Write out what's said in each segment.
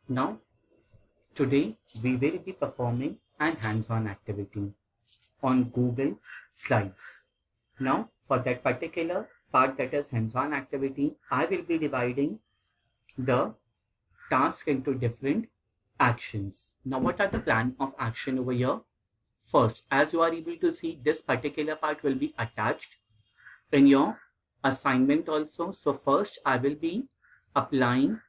Now, today we will be performing an hands-on activity on Google Slides. Now, for that particular part that is hands-on activity, I will be dividing the task into different actions. Now, what are the plan of action over here? First, as you are able to see, this particular part will be attached in your assignment also. So first, I will be applying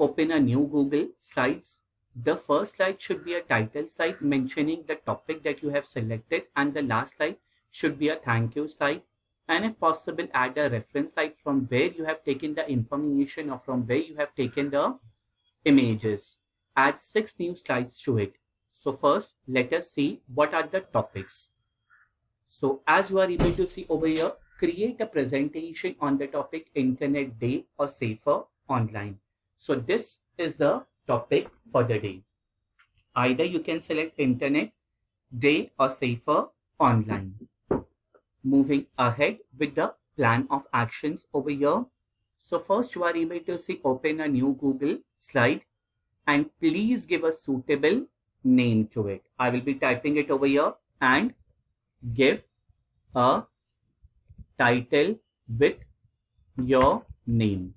open a new Google Slides. The first slide should be a title slide mentioning the topic that you have selected, and the last slide should be a thank you slide. And if possible, add a reference slide from where you have taken the information or from where you have taken the images. Add 6 new slides to it. So first, let us see what are the topics. So as you are able to see over here, create a presentation on the topic Internet Day or Safer Online. So this is the topic for the day. Either you can select Internet Day or Safer Online. Moving ahead with the plan of actions over here. So first you are able to see open a new Google slide and please give a suitable name to it. I will be typing it over here and give a title with your name.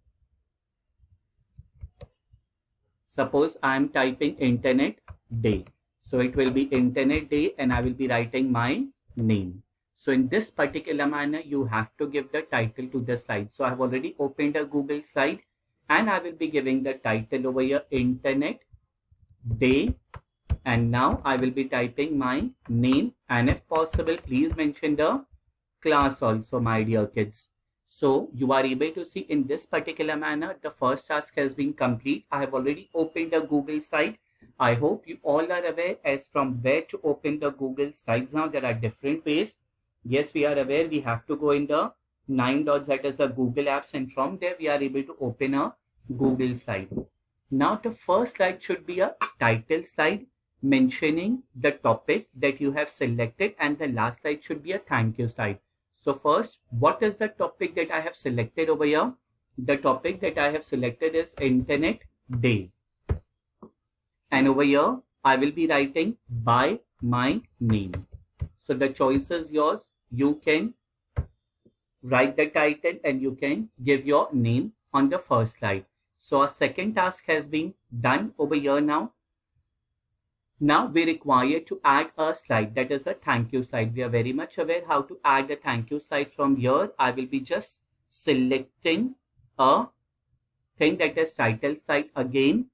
Suppose I am typing Internet Day. So it will be Internet Day and I will be writing my name. So in this particular manner, you have to give the title to the slide. So I have already opened a Google slide and I will be giving the title over here, Internet Day. And now I will be typing my name, and if possible, please mention the class also, my dear kids. So you are able to see in this particular manner, the first task has been complete. I have already opened the Google site. I hope you all are aware as from where to open the Google sites. Now there are different ways. Yes, we are aware we have to go in the 9 dots, that is the Google apps, and from there we are able to open a Google slide. Now the first slide should be a title slide mentioning the topic that you have selected, and the last slide should be a thank you slide. So first, what is the topic that I have selected over here? The topic that I have selected is Internet Day. And over here, I will be writing by my name. So the choice is yours. You can write the title and you can give your name on the first slide. So our second task has been done over here now. Now we require to add a slide, that is a thank you slide. We are very much aware how to add a thank you slide. From here, I will be just selecting a thing that is title slide again,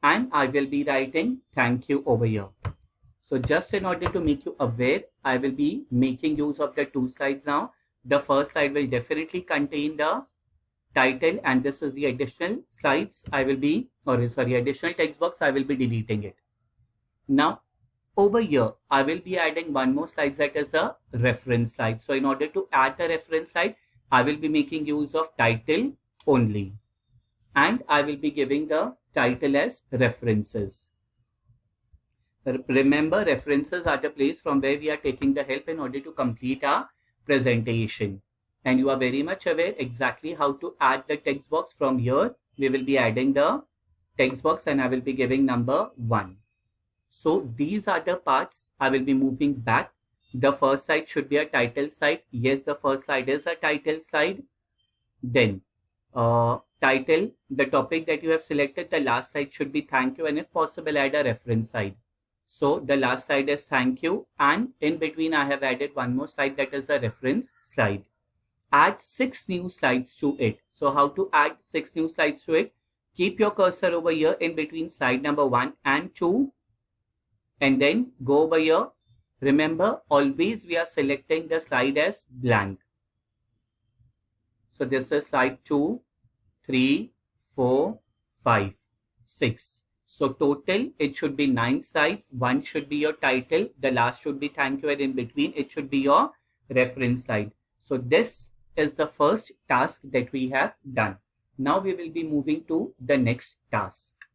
and I will be writing thank you over here. So just in order to make you aware, I will be making use of the 2 slides now. The first slide will definitely contain the title, and this is the additional slides I will be, additional text box, I will be deleting it. Now, over here, I will be adding one more slide, that is the reference slide. So in order to add the reference slide, I will be making use of title only. And I will be giving the title as references. Remember, references are the place from where we are taking the help in order to complete our presentation. And you are very much aware exactly how to add the text box. From here, we will be adding the text box and I will be giving number 1. So these are the parts. I will be moving back. The first slide should be a title slide. Yes, the first slide is a title slide. Then title, the topic that you have selected, the last slide should be thank you, and if possible add a reference slide. So the last slide is thank you, and in between I have added one more slide, that is the reference slide. Add 6 new slides to it. So how to add 6 new slides to it? Keep your cursor over here in between slide number 1 and 2. And then go over here. Remember, always we are selecting the slide as blank. So this is slide 2, 3, 4, 5, 6. So total, it should be 9 slides. 1 should be your title. The last should be thank you, and in between it should be your reference slide. So this is the first task that we have done. Now we will be moving to the next task.